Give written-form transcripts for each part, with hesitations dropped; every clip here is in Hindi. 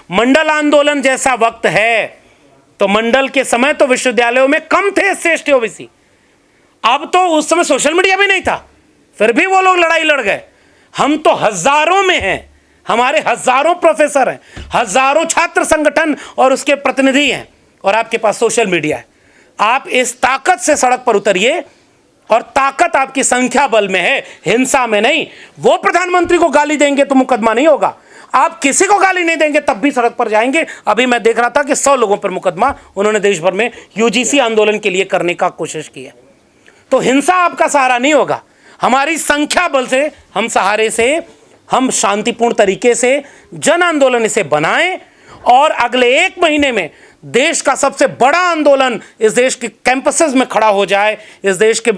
मंडल आंदोलन जैसा वक्त है तो मंडल के समय तो विश्वविद्यालयों में कम थे एससी एसटी ओबीसी, अब तो उस समय सोशल मीडिया भी नहीं था, फिर भी वो लोग लड़ाई लड़ गए। हम तो हजारों में हैं, हमारे हजारों प्रोफेसर हैं, हजारों छात्र संगठन और उसके प्रतिनिधि हैं, और आपके पास सोशल मीडिया है। आप इस ताकत से सड़क पर उतरिए, और ताकत आपकी संख्या बल में है, हिंसा में नहीं। वो प्रधानमंत्री को गाली देंगे तो मुकदमा नहीं होगा, आप किसी को गाली नहीं देंगे तब भी सड़क पर जाएंगे। अभी मैं देख रहा था कि 100 लोगों पर मुकदमा उन्होंने देश भर में यूजीसी आंदोलन के लिए करने का कोशिश की है। तो हिंसा आपका सहारा नहीं होगा, हमारी संख्या बल से, हम सहारे से, हम शांतिपूर्ण तरीके से जन आंदोलन इसे बनाएं, और अगले 1 महीने में देश का सबसे बड़ा आंदोलन इस देश के कैंपसेस में खड़ा हो जाए, इस देश के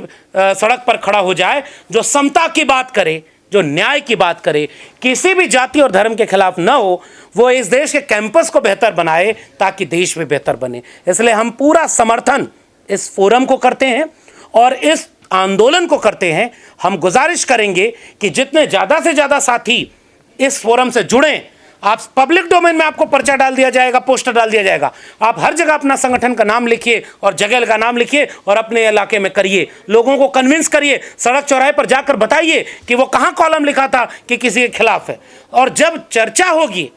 सड़क पर खड़ा हो जाए, जो समता की बात करे, जो न्याय की बात करे, किसी भी जाति और धर्म के खिलाफ न हो, वो इस देश के कैंपस को बेहतर बनाए ताकि देश भी बेहतर बने। इसलिए हम पूरा समर्थन इस फोरम को करते हैं और इस आंदोलन को करते हैं। हम गुजारिश करेंगे कि जितने ज़्यादा से ज़्यादा साथी इस फोरम से जुड़ें, आप पब्लिक डोमेन में आपको पर्चा डाल दिया जाएगा, पोस्टर डाल दिया जाएगा, आप हर जगह अपना संगठन का नाम लिखिए और जगह का नाम लिखिए और अपने इलाके में करिए, लोगों को कन्विंस करिए, सड़क चौराहे पर जाकर बताइए कि वो कहाँ कॉलम लिखा था कि किसी के खिलाफ है। और जब चर्चा होगी,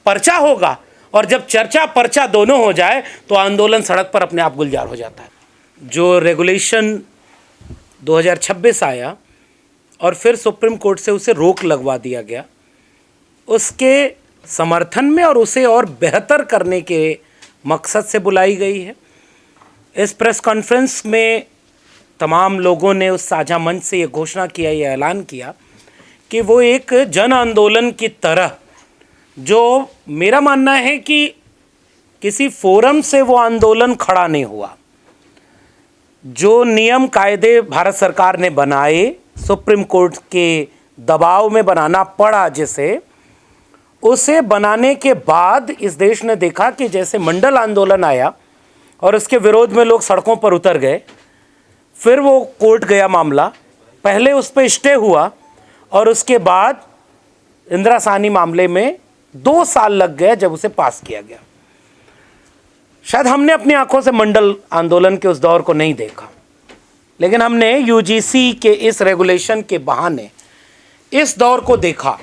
पर्चा होगा, और जब चर्चा पर्चा दोनों हो जाए तो आंदोलन सड़क पर अपने आप गुलजार हो जाता है। जो रेगुलेशन 2026 आया और फिर सुप्रीम कोर्ट से उसे रोक लगवा दिया गया, उसके समर्थन में और उसे और बेहतर करने के मकसद से बुलाई गई है। इस प्रेस कॉन्फ्रेंस में तमाम लोगों ने उस साझा मंच से ये घोषणा किया, ये ऐलान किया कि वो एक जन आंदोलन की तरह, जो मेरा मानना है कि किसी फोरम से वो आंदोलन खड़ा नहीं हुआ, जो नियम कायदे भारत सरकार ने बनाए, सुप्रीम कोर्ट के दबाव में बनाना पड़ा जिसे, उसे बनाने के बाद इस देश ने देखा कि जैसे मंडल आंदोलन आया और उसके विरोध में लोग सड़कों पर उतर गए, फिर वो कोर्ट गया मामला, पहले उस पर स्टे हुआ और उसके बाद इंदिरा साहनी मामले में 2 साल लग गए जब उसे पास किया गया। शायद हमने अपनी आंखों से मंडल आंदोलन के उस दौर को नहीं देखा, लेकिन हमने यूजीसी के इस रेगुलेशन के बहाने इस दौर को देखा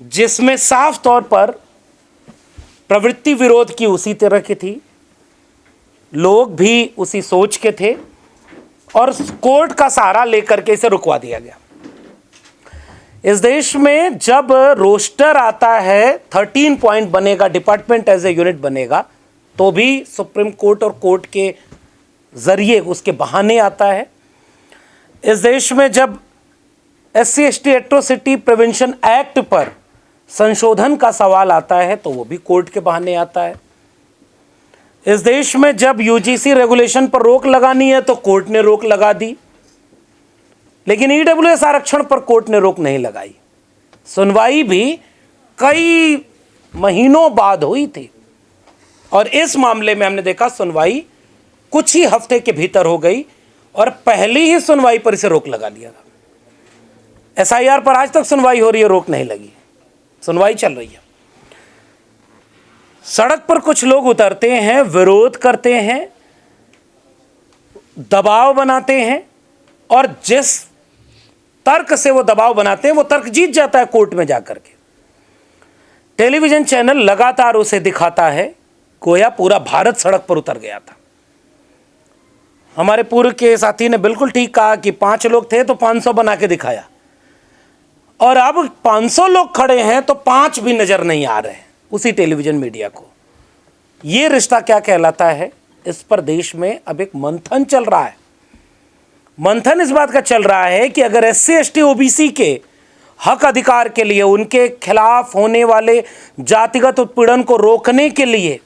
जिसमें साफ तौर पर प्रवृत्ति विरोध की उसी तरह की थी, लोग भी उसी सोच के थे, और कोर्ट का सहारा लेकर के इसे रुकवा दिया गया। इस देश में जब रोस्टर आता है, 13 पॉइंट बनेगा, डिपार्टमेंट एज ए यूनिट बनेगा, तो भी सुप्रीम कोर्ट और कोर्ट के जरिए उसके बहाने आता है। इस देश में जब SC ST atrocity prevention act पर संशोधन का सवाल आता है तो वो भी कोर्ट के बहाने आता है। इस देश में जब यूजीसी रेगुलेशन पर रोक लगानी है तो कोर्ट ने रोक लगा दी, लेकिन ईडब्ल्यूएस आरक्षण पर कोर्ट ने रोक नहीं लगाई। सुनवाई भी कई महीनों बाद हुई थी, और इस मामले में हमने देखा सुनवाई कुछ ही हफ्ते के भीतर हो गई और पहली ही सुनवाई पर इसे रोक लगा लिया था। एसआईआर पर आज तक सुनवाई हो रही है, रोक नहीं लगी, सुनवाई चल रही है। सड़क पर कुछ लोग उतरते हैं, विरोध करते हैं, दबाव बनाते हैं, और जिस तर्क से वो दबाव बनाते हैं वो तर्क जीत जाता है कोर्ट में जाकर के। टेलीविजन चैनल लगातार उसे दिखाता है गोया पूरा भारत सड़क पर उतर गया था। हमारे पूर्व के साथी ने बिल्कुल ठीक कहा कि 5 लोग थे तो 500 बना के दिखाया, और अब 500 लोग खड़े हैं तो 5 भी नजर नहीं आ रहे हैं उसी टेलीविजन मीडिया को। ये रिश्ता क्या कहलाता है, इस पर देश में अब एक मंथन चल रहा है। मंथन इस बात का चल रहा है कि अगर एससी एसटी ओबीसी के हक अधिकार के लिए, उनके खिलाफ होने वाले जातिगत उत्पीड़न को रोकने के लिए,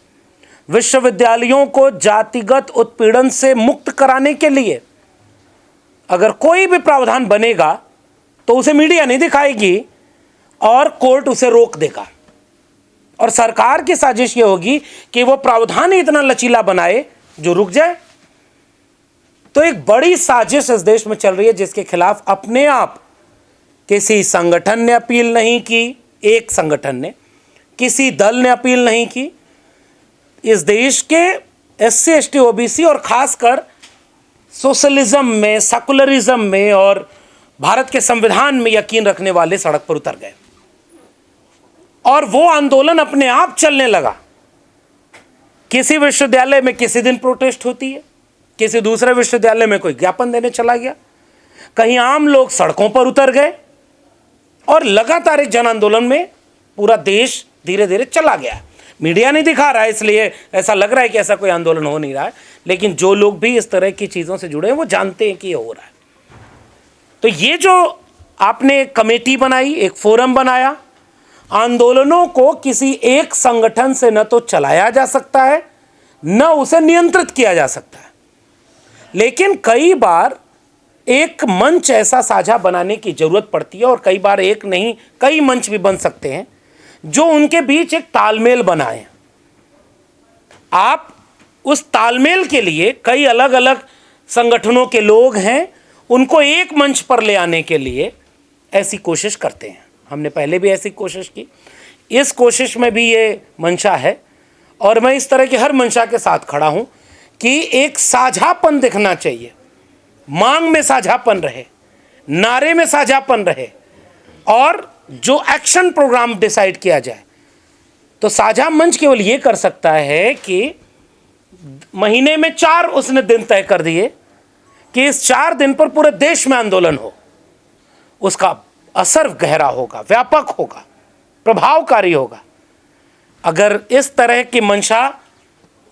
विश्वविद्यालयों को जातिगत उत्पीड़न से मुक्त कराने के लिए अगर कोई भी प्रावधान बनेगा तो उसे मीडिया नहीं दिखाएगी और कोर्ट उसे रोक देगा। और सरकार की साजिश ये होगी कि वो प्रावधान ही इतना लचीला बनाए जो रुक जाए। तो एक बड़ी साजिश इस देश में चल रही है जिसके खिलाफ अपने आप किसी संगठन ने अपील नहीं की, एक संगठन ने, किसी दल ने अपील नहीं की। इस देश के SC ST OBC और खासकर सोशलिज्म में, सेकुलरिज्म में और भारत के संविधान में यकीन रखने वाले सड़क पर उतर गए और वो आंदोलन अपने आप चलने लगा। किसी विश्वविद्यालय में किसी दिन प्रोटेस्ट होती है, किसी दूसरे विश्वविद्यालय में कोई ज्ञापन देने चला गया, कहीं आम लोग सड़कों पर उतर गए और लगातार एक जन आंदोलन में पूरा देश धीरे धीरे चला गया। मीडिया नहीं दिखा रहा है इसलिए ऐसा लग रहा है कि ऐसा कोई आंदोलन हो नहीं रहा है, लेकिन जो लोग भी इस तरह की चीज़ों से जुड़े हैं वो जानते हैं कि ये हो रहा है। तो ये जो आपने एक कमेटी बनाई, एक फोरम बनाया, आंदोलनों को किसी एक संगठन से न तो चलाया जा सकता है न उसे नियंत्रित किया जा सकता है, लेकिन कई बार एक मंच ऐसा साझा बनाने की जरूरत पड़ती है और कई बार एक नहीं कई मंच भी बन सकते हैं जो उनके बीच एक तालमेल बनाए। आप उस तालमेल के लिए कई अलग अलग संगठनों के लोग हैं, उनको एक मंच पर ले आने के लिए ऐसी कोशिश करते हैं। हमने पहले भी ऐसी कोशिश की, इस कोशिश में भी ये मंशा है और मैं इस तरह की हर मंशा के साथ खड़ा हूं कि एक साझापन दिखना चाहिए, मांग में साझापन रहे, नारे में साझापन रहे और जो एक्शन प्रोग्राम डिसाइड किया जाए। तो साझा मंच केवल ये कर सकता है कि महीने में 4 उसने दिन तय कर दिए कि इस 4 दिन पर पूरे देश में आंदोलन हो, उसका असर गहरा होगा, व्यापक होगा, प्रभावकारी होगा। अगर इस तरह की मंशा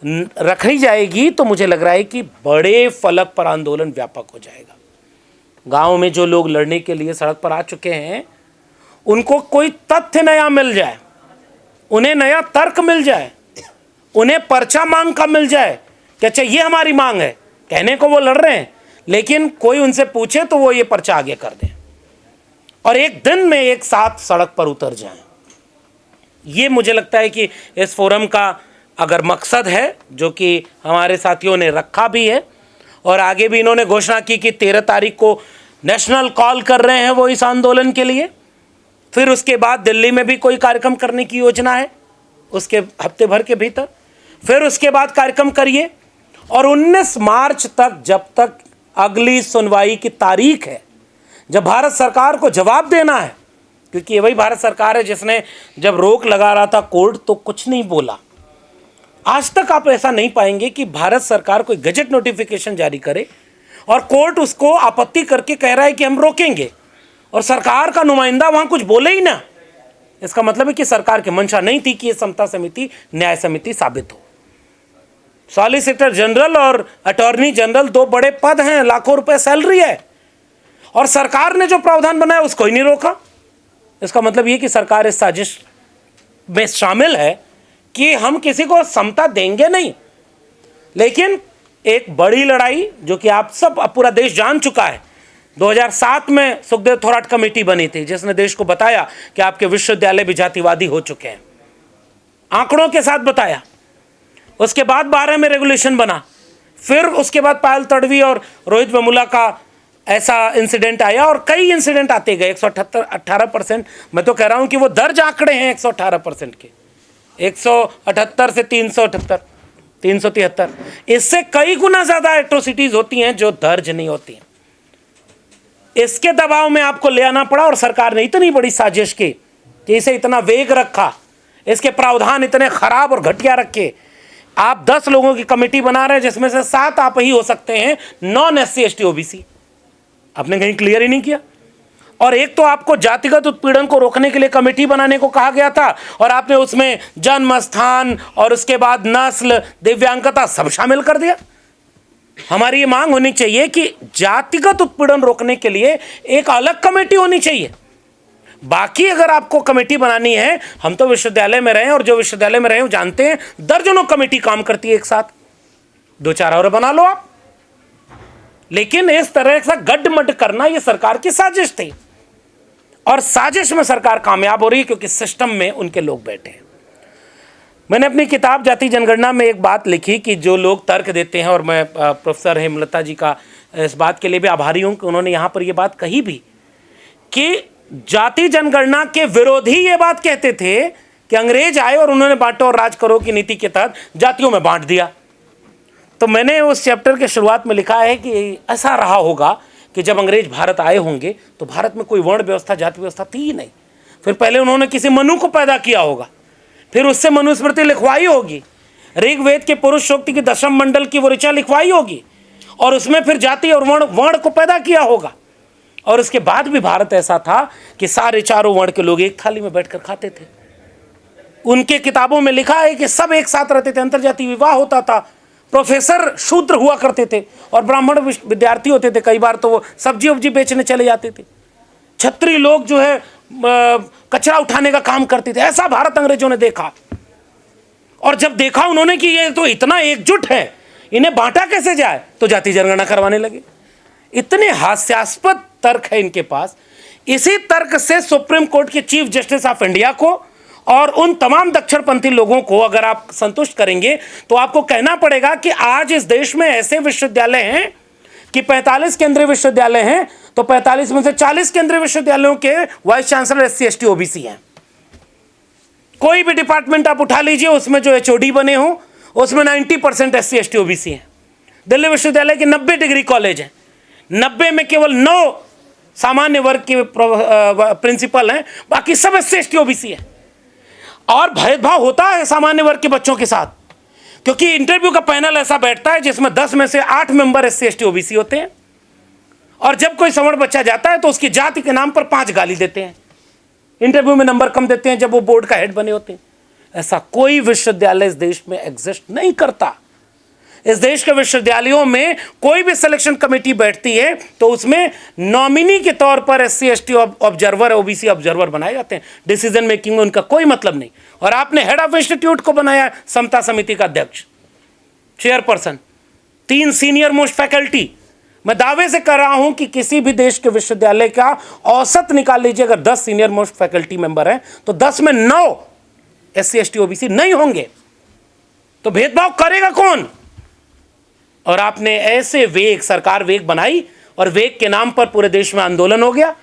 रखी जाएगी तो मुझे लग रहा है कि बड़े फलक पर आंदोलन व्यापक हो जाएगा। गांव में जो लोग लड़ने के लिए सड़क पर आ चुके हैं उनको कोई तथ्य नया मिल जाए, उन्हें नया तर्क मिल जाए, उन्हें पर्चा मांग का मिल जाए कि अच्छा ये हमारी मांग है, कहने को वो लड़ रहे हैं लेकिन कोई उनसे पूछे तो वो ये पर्चा आगे कर दें और एक दिन में एक साथ सड़क पर उतर जाएं। ये मुझे लगता है कि इस फोरम का अगर मकसद है, जो कि हमारे साथियों ने रखा भी है और आगे भी इन्होंने घोषणा की कि 13 तारीख को नेशनल कॉल कर रहे हैं वो इस आंदोलन के लिए, फिर उसके बाद दिल्ली में भी कोई कार्यक्रम करने की योजना है उसके हफ्ते भर के भीतर, फिर उसके बाद कार्यक्रम करिए और 19 मार्च तक, जब तक अगली सुनवाई की तारीख है, जब भारत सरकार को जवाब देना है, क्योंकि ये वही भारत सरकार है जिसने जब रोक लगा रहा था कोर्ट तो कुछ नहीं बोला। आज तक आप ऐसा नहीं पाएंगे कि भारत सरकार कोई गजट नोटिफिकेशन जारी करे और कोर्ट उसको आपत्ति करके कह रहा है कि हम रोकेंगे और सरकार का नुमाइंदा वहां कुछ बोले ही ना। इसका मतलब है कि सरकार की मंशा नहीं थी कि ये समता समिति न्याय समिति साबित हो। सॉलिसिटर जनरल और अटॉर्नी जनरल 2 बड़े पद हैं, लाखों रुपए सैलरी है और सरकार ने जो प्रावधान बनाया उसको ही नहीं रोका। इसका मतलब ये कि सरकार इस साजिश में शामिल है कि हम किसी को समता देंगे नहीं। लेकिन एक बड़ी लड़ाई जो कि आप सब, पूरा देश जान चुका है, 2007 में सुखदेव थोराट कमेटी बनी थी जिसने देश को बताया कि आपके विश्वविद्यालय भी जातिवादी हो चुके हैं, आंकड़ों के साथ बताया। उसके बाद 12 में रेगुलेशन बना, फिर उसके बाद पायल तड़वी और रोहित वेमुला का ऐसा इंसिडेंट आया और कई इंसिडेंट आते गए। 118% मैं तो कह रहा हूं कि वो दर्ज आंकड़े हैं 118% के, 178 से 378, 373, इससे कई गुना ज्यादा एट्रोसिटीज होती हैं जो दर्ज नहीं होती हैं। इसके दबाव में आपको ले आना पड़ा और सरकार ने इतनी बड़ी साजिश की कि इसे इतना वेग रखा, इसके प्रावधान इतने खराब और घटिया रखे। आप 10 लोगों की कमेटी बना रहे हैं जिसमें से 7 आप ही हो सकते हैं नॉन SC ST OBC। आपने कहीं क्लियर ही नहीं किया। और एक तो आपको जातिगत उत्पीड़न को रोकने के लिए कमेटी बनाने को कहा गया था और आपने उसमें जन्म स्थान और उसके बाद नस्ल, दिव्यांगता सब शामिल कर दिया। हमारी ये मांग होनी चाहिए कि जातिगत उत्पीड़न रोकने के लिए एक अलग कमेटी होनी चाहिए। बाकी अगर आपको कमेटी बनानी है, हम तो विश्वविद्यालय में रहे और जो विश्वविद्यालय में रहे वो जानते हैं, दर्जनों कमेटी काम करती है एक साथ, 2-4 और बना लो आप। लेकिन इस तरह से गड्ढमड करना ये सरकार की साजिश थी और साजिश में सरकार कामयाब हो रही है क्योंकि सिस्टम में उनके लोग बैठे हैं। मैंने अपनी किताब जाति जनगणना में एक बात लिखी कि जो लोग तर्क देते हैं, और मैं प्रोफेसर हेमलता जी का इस बात के लिए भी आभारी हूं कि उन्होंने यहाँ पर ये बात कही भी कि जाति जनगणना के विरोधी ये बात कहते थे कि अंग्रेज आए और उन्होंने बांटो और राज करो की नीति के तहत जातियों में बांट दिया। तो मैंने उस चैप्टर के शुरुआत में लिखा है कि ऐसा रहा होगा कि जब अंग्रेज भारत आए होंगे तो भारत में कोई वर्ण व्यवस्था, जाति व्यवस्था थी ही नहीं। फिर पहले उन्होंने किसी मनु को पैदा किया होगा, फिर उससे मनुस्मृति लिखवाई होगी, ऋग्वेद के पुरुष सूक्त की दशम मंडल की वो ऋचा लिखवाई होगी, और उसमें फिर जाति और वर्ण को पैदा किया होगा। और उसके बाद भी भारत ऐसा था कि सारे चारों वर्ण के लोग एक थाली में बैठकर खाते थे। उनके किताबों में लिखा है कि सब एक साथ रहते थे, अंतरजातीय विवाह होता था, प्रोफेसर शूद्र हुआ करते थे और ब्राह्मण विद्यार्थी होते थे। कई बार तो वो सब्जी वब्जी बेचने चले जाते थे। क्षत्रिय लोग जो है कचरा उठाने का काम करते थे। ऐसा भारत अंग्रेजों ने देखा, और जब देखा उन्होंने कि ये तो इतना एकजुट है, इन्हें बांटा कैसे जाए, तो जाति जनगणना करवाने लगे। इतने हास्यास्पद तर्क है इनके पास। इसी तर्क से सुप्रीम कोर्ट के चीफ जस्टिस ऑफ इंडिया को और उन तमाम दक्षिणपंथी लोगों को अगर आप संतुष्ट करेंगे तो आपको कहना पड़ेगा कि आज इस देश में ऐसे विश्वविद्यालय हैं कि 45 केंद्रीय विश्वविद्यालय हैं, तो 45 में से 40 केंद्रीय विश्वविद्यालयों के vice chancellor SC ST OBC हैं। कोई भी डिपार्टमेंट आप उठा लीजिए, उसमें जो HOD बने हो उसमें 90% SC ST OBC हैं। दिल्ली विश्वविद्यालय के 90 डिग्री कॉलेज हैं, 90 में केवल 9 सामान्य वर्ग के प्रिंसिपल हैं, बाकी सब SC ST OBC हैं। और भेदभाव होता है सामान्य वर्ग के बच्चों के साथ, क्योंकि इंटरव्यू का पैनल ऐसा बैठता है जिसमें 10 में से 8 मेंबर SC ST OBC होते हैं, और जब कोई सवर्ण बच्चा जाता है तो उसकी जाति के नाम पर 5 गाली देते हैं, इंटरव्यू में नंबर कम देते हैं जब वो बोर्ड का हेड बने होते हैं। ऐसा कोई विश्वविद्यालय इस देश में एग्जिस्ट नहीं करता। इस देश के विश्वविद्यालयों में कोई भी सिलेक्शन कमेटी बैठती है तो उसमें नॉमिनी के तौर पर SC ST observer, OBC observer बनाए जाते हैं। डिसीजन मेकिंग में उनका कोई मतलब नहीं। और आपने हेड ऑफ इंस्टीट्यूट को बनाया समता समिति का अध्यक्ष, चेयरपर्सन, 3 सीनियर मोस्ट फैकल्टी। मैं दावे से कर रहा हूं कि किसी भी देश के विश्वविद्यालय का औसत निकाल लीजिए, अगर 10 सीनियर मोस्ट फैकल्टी मेंबर हैं तो 10 में 9 SC ST OBC नहीं होंगे। तो भेदभाव करेगा कौन? और आपने ऐसे वेग, सरकार वेग बनाई और वेग के नाम पर पूरे देश में आंदोलन हो गया।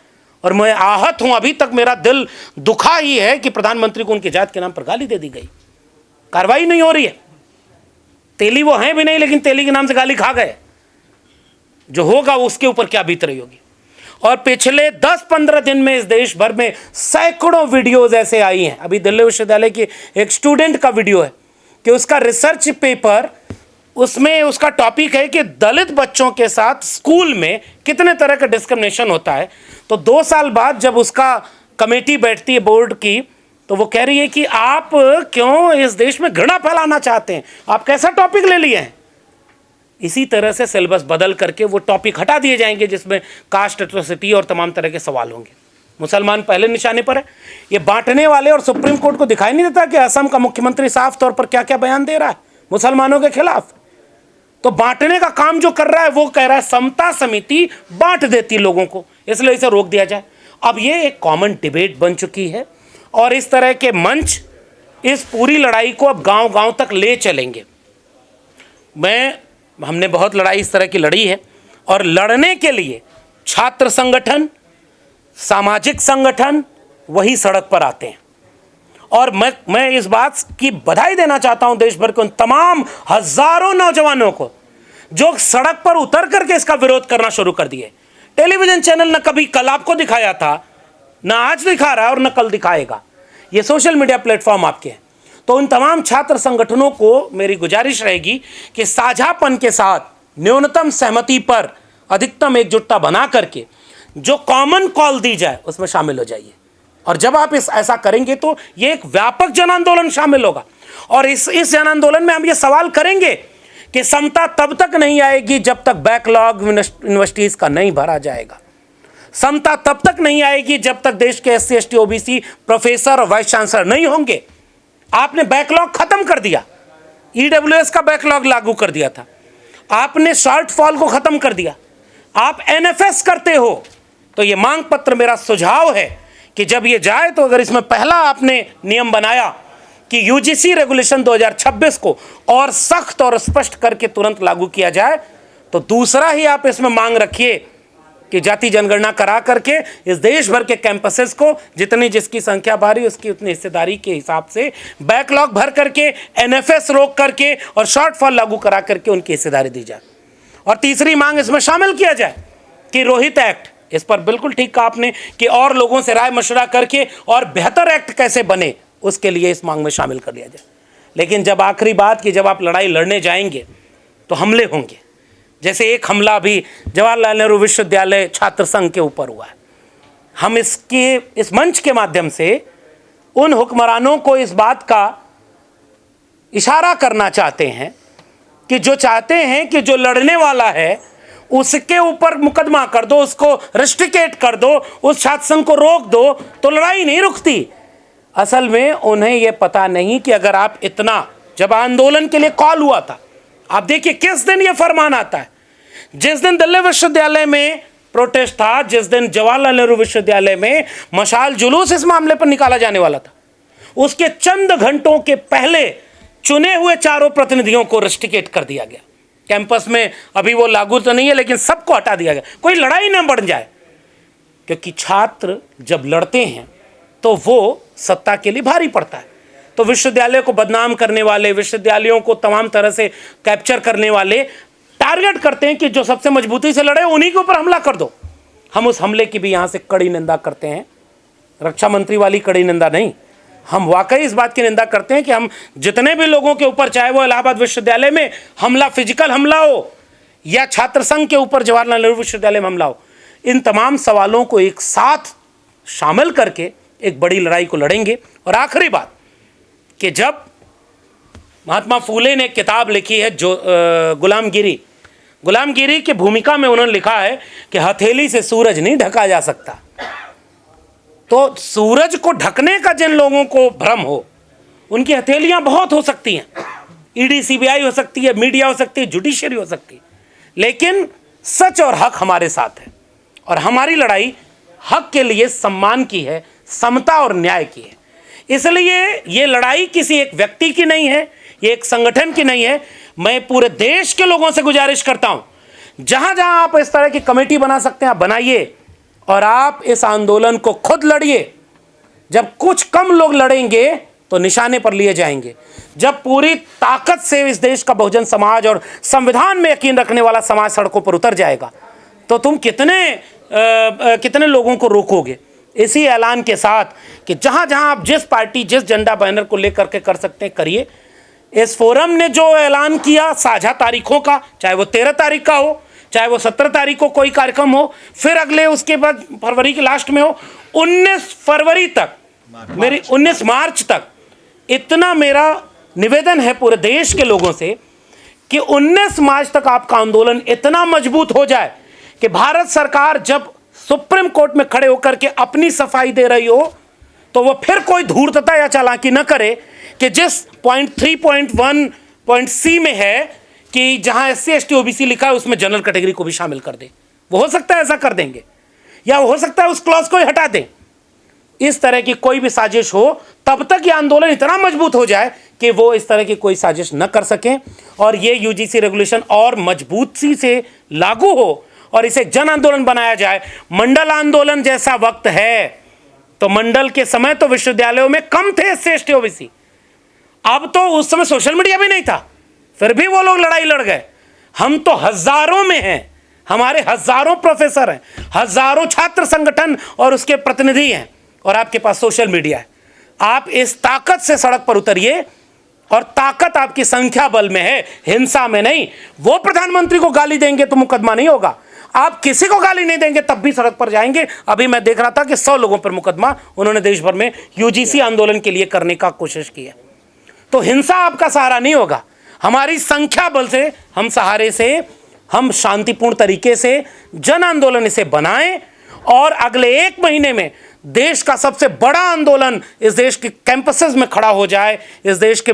और मैं आहत हूं, अभी तक मेरा दिल दुखा ही है कि प्रधानमंत्री को उनकी जात के नाम पर गाली दे दी गई, कार्रवाई नहीं हो रही है। तेली वो हैं भी नहीं, लेकिन तेली के नाम से गाली खा गए। जो होगा उसके ऊपर क्या बीत रही होगी। और पिछले 10-15 दिन में इस देश भर में सैकड़ों वीडियोज ऐसे आई हैं। अभी दिल्ली विश्वविद्यालय की एक स्टूडेंट का वीडियो है कि उसका रिसर्च पेपर, उसमें उसका टॉपिक है कि दलित बच्चों के साथ स्कूल में कितने तरह का डिस्क्रिमिनेशन होता है। तो 2 साल बाद जब उसका कमेटी बैठती है बोर्ड की, तो वो कह रही है कि आप क्यों इस देश में घृणा फैलाना चाहते हैं, आप कैसा टॉपिक ले लिए हैं। इसी तरह से सिलेबस बदल करके वो टॉपिक हटा दिए जाएंगे जिसमें कास्ट एट्रोसिटी और तमाम तरह के सवाल होंगे। मुसलमान पहले निशाने पर है। ये बांटने वाले और सुप्रीम कोर्ट को दिखाई नहीं देता कि असम का मुख्यमंत्री साफ तौर पर क्या क्या बयान दे रहा है मुसलमानों के खिलाफ। तो बांटने का काम जो कर रहा है वो कह रहा है समता समिति बांट देती लोगों को, इसलिए इसे रोक दिया जाए। अब ये एक कॉमन डिबेट बन चुकी है और इस तरह के मंच इस पूरी लड़ाई को अब गांव-गांव तक ले चलेंगे। हमने बहुत लड़ाई इस तरह की लड़ी है और लड़ने के लिए छात्र संगठन, सामाजिक संगठन वही सड़क पर आते हैं। और मैं इस बात की बधाई देना चाहता हूं देश भर के उन तमाम हजारों नौजवानों को जो सड़क पर उतर करके इसका विरोध करना शुरू कर दिए। टेलीविजन चैनल न कभी कल आपको दिखाया था, न आज दिखा रहा है और न कल दिखाएगा। ये सोशल मीडिया प्लेटफॉर्म आपके हैं। तो उन तमाम छात्र संगठनों को मेरी गुजारिश रहेगी कि साझापन के साथ न्यूनतम सहमति पर अधिकतम एकजुटता बना करके जो कॉमन कॉल दी जाए उसमें शामिल हो जाइए। और जब आप ऐसा करेंगे तो ये एक व्यापक जन आंदोलन शामिल होगा। और इस जन आंदोलन में हम ये सवाल करेंगे कि समता तब तक नहीं आएगी जब तक बैकलॉग यूनिवर्सिटीज का नहीं भरा जाएगा। समता तब तक नहीं आएगी जब तक देश के SC ST OBC प्रोफेसर और वाइस चांसलर नहीं होंगे। आपने बैकलॉग खत्म कर दिया, EWS का बैकलॉग लागू कर दिया था, आपने शॉर्ट फॉल को खत्म कर दिया, आप NFS करते हो। तो ये मांग पत्र मेरा सुझाव है कि जब ये जाए तो अगर इसमें पहला आपने नियम बनाया कि UGC रेगुलेशन 2026 को और सख्त और स्पष्ट करके तुरंत लागू किया जाए, तो दूसरा ही आप इसमें मांग रखिए कि जाति जनगणना करा करके इस देश भर के कैंपसेस को जितनी जिसकी संख्या भारी उसकी उतनी हिस्सेदारी के हिसाब से बैकलॉग भर करके एनएफएस रोक करके और शॉर्टफॉल लागू करा करके उनकी हिस्सेदारी दी जाए। और तीसरी मांग इसमें शामिल किया जाए कि रोहित एक्ट, इस पर बिल्कुल ठीक कहा आपने कि और लोगों से राय मशवरा करके और बेहतर एक्ट कैसे बने उसके लिए इस मांग में शामिल कर लिया जाए। लेकिन जब आखिरी बात कि जब आप लड़ाई लड़ने जाएंगे तो हमले होंगे, जैसे एक हमला भी जवाहरलाल नेहरू विश्वविद्यालय छात्र संघ के ऊपर हुआ है। हम इस मंच के माध्यम से उन हुक्मरानों को इस बात का इशारा करना चाहते हैं कि जो चाहते हैं कि जो लड़ने वाला है उसके ऊपर मुकदमा कर दो, उसको रेस्ट्रिकेट कर दो, उस छात्र संघ को रोक दो, तो लड़ाई नहीं रुकती। असल में उन्हें यह पता नहीं कि अगर आप इतना, जब आंदोलन के लिए कॉल हुआ था, आप देखिए किस दिन यह फरमान आता है, जिस दिन दिल्ली विश्वविद्यालय में प्रोटेस्ट था, जिस दिन जवाहरलाल नेहरू विश्वविद्यालय में मशाल जुलूस इस मामले पर निकाला जाने वाला था, उसके चंद घंटों के पहले चुने हुए चारों प्रतिनिधियों को रेस्ट्रिकेट कर दिया गया। कैंपस में अभी वो लागू तो नहीं है लेकिन सबको हटा दिया गया, कोई लड़ाई न बढ़ जाए। क्योंकि छात्र जब लड़ते हैं तो वो सत्ता के लिए भारी पड़ता है। तो विश्वविद्यालय को बदनाम करने वाले, विश्वविद्यालयों को तमाम तरह से कैप्चर करने वाले टारगेट करते हैं कि जो सबसे मजबूती से लड़े उन्हीं के ऊपर हमला कर दो। हम उस हमले की भी यहाँ से कड़ी निंदा करते हैं, रक्षा मंत्री वाली कड़ी निंदा नहीं। हम वाकई इस बात की निंदा करते हैं कि हम जितने भी लोगों के ऊपर, चाहे वो इलाहाबाद विश्वविद्यालय में हमला, फिजिकल हमला हो या छात्र संघ के ऊपर जवाहरलाल नेहरू विश्वविद्यालय में हमला हो, इन तमाम सवालों को एक साथ शामिल करके एक बड़ी लड़ाई को लड़ेंगे। और आखिरी बात कि जब महात्मा फूले ने किताब लिखी है जो गुलामगिरी की भूमिका में उन्होंने लिखा है कि हथेली से सूरज नहीं ढका जा सकता। तो सूरज को ढकने का जिन लोगों को भ्रम हो, उनकी हथेलियां बहुत हो सकती हैं, ईडी सीबीआई हो सकती है, मीडिया हो सकती है, जुडिशरी हो सकती है, लेकिन सच और हक हमारे साथ है। और हमारी लड़ाई हक के लिए, सम्मान की है, समता और न्याय की है। इसलिए ये लड़ाई किसी एक व्यक्ति की नहीं है, ये एक संगठन की नहीं है। मैं पूरे देश के लोगों से गुजारिश करता हूं, जहां जहां आप इस तरह की कमेटी बना सकते हैं आप बनाइए और आप इस आंदोलन को खुद लड़िए। जब कुछ कम लोग लड़ेंगे तो निशाने पर लिए जाएंगे। जब पूरी ताकत से इस देश का बहुजन समाज और संविधान में यकीन रखने वाला समाज सड़कों पर उतर जाएगा तो तुम कितने लोगों को रोकोगे। इसी ऐलान के साथ कि जहां जहां आप जिस पार्टी, जिस झंडा बैनर को लेकर के कर सकते हैं करिए। इस फोरम ने जो ऐलान किया साझा तारीखों का, चाहे वो 13 तारीख का हो, चाहे वो 17 तारीख को कोई कार्यक्रम हो, फिर अगले उसके बाद फरवरी के लास्ट में हो, 19 फरवरी तक, मेरी 19 मार्च तक, इतना मेरा निवेदन है पूरे देश के लोगों से कि 19 मार्च तक आपका आंदोलन इतना मजबूत हो जाए कि भारत सरकार जब सुप्रीम कोर्ट में खड़े होकर के अपनी सफाई दे रही हो तो वो फिर कोई धूर्तता या चालाकी न करे कि जिस पॉइंट 3.1 में है कि जहां SC ST OBC लिखा है उसमें जनरल कैटेगरी को भी शामिल कर दे। वो हो सकता है ऐसा कर देंगे, या हो सकता है उस क्लॉज को ही हटा दें। इस तरह की कोई भी साजिश हो तब तक ये आंदोलन इतना मजबूत हो जाए कि वो इस तरह की कोई साजिश न कर सकें और ये UGC रेगुलेशन और मजबूती से लागू हो और इसे जन आंदोलन बनाया जाए। मंडल आंदोलन जैसा वक्त है तो मंडल के समय तो विश्वविद्यालयों में कम थे SC ST OBC, अब तो उस समय सोशल मीडिया भी नहीं था, फिर भी वो लोग लड़ाई लड़ गए। हम तो हजारों में हैं, हमारे हजारों प्रोफेसर हैं, हजारों छात्र संगठन और उसके प्रतिनिधि हैं, और आपके पास सोशल मीडिया है। आप इस ताकत से सड़क पर उतरिए और ताकत आपकी संख्या बल में है, हिंसा में नहीं। वो प्रधानमंत्री को गाली देंगे तो मुकदमा नहीं होगा, आप किसी को गाली नहीं देंगे तब भी सड़क पर जाएंगे। अभी मैं देख रहा था कि 100 लोगों पर मुकदमा उन्होंने देश भर में UGC आंदोलन के लिए करने का कोशिश की है। तो हिंसा आपका सहारा नहीं होगा, हमारी संख्या बल से, हम सहारे से, हम शांतिपूर्ण तरीके से जन आंदोलन इसे बनाएं और अगले 1 महीने में देश का सबसे बड़ा आंदोलन इस देश के कैंपसेस में खड़ा हो जाए, इस देश के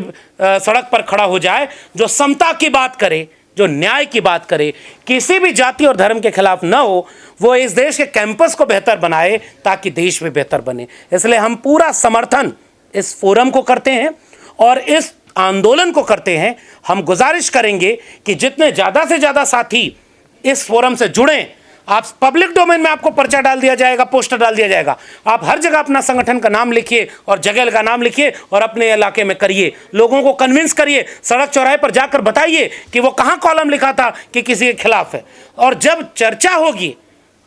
सड़क पर खड़ा हो जाए, जो समता की बात करे, जो न्याय की बात करे, किसी भी जाति और धर्म के खिलाफ न हो, वो इस देश के कैंपस को बेहतर बनाए ताकि देश में बेहतर बने। इसलिए हम पूरा समर्थन इस फोरम को करते हैं और इस आंदोलन को करते हैं। हम गुजारिश करेंगे कि जितने ज़्यादा से ज़्यादा साथी इस फोरम से जुड़ें, आप पब्लिक डोमेन में आपको पर्चा डाल दिया जाएगा, पोस्टर डाल दिया जाएगा, आप हर जगह अपना संगठन का नाम लिखिए और जगह का नाम लिखिए और अपने इलाके में करिए, लोगों को कन्विंस करिए, सड़क चौराहे पर जाकर बताइए कि वो कहाँ कॉलम लिखा था कि किसी के खिलाफ है। और जब चर्चा होगी,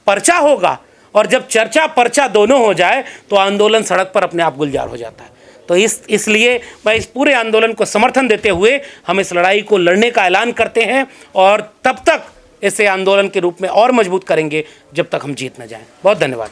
पर्चा होगा, और जब चर्चा पर्चा दोनों हो जाए तो आंदोलन सड़क पर अपने आप गुलजार हो जाता है। तो इसलिए मैं इस पूरे आंदोलन को समर्थन देते हुए हम इस लड़ाई को लड़ने का ऐलान करते हैं और तब तक इसे आंदोलन के रूप में और मजबूत करेंगे जब तक हम जीत न जाएं। बहुत धन्यवाद।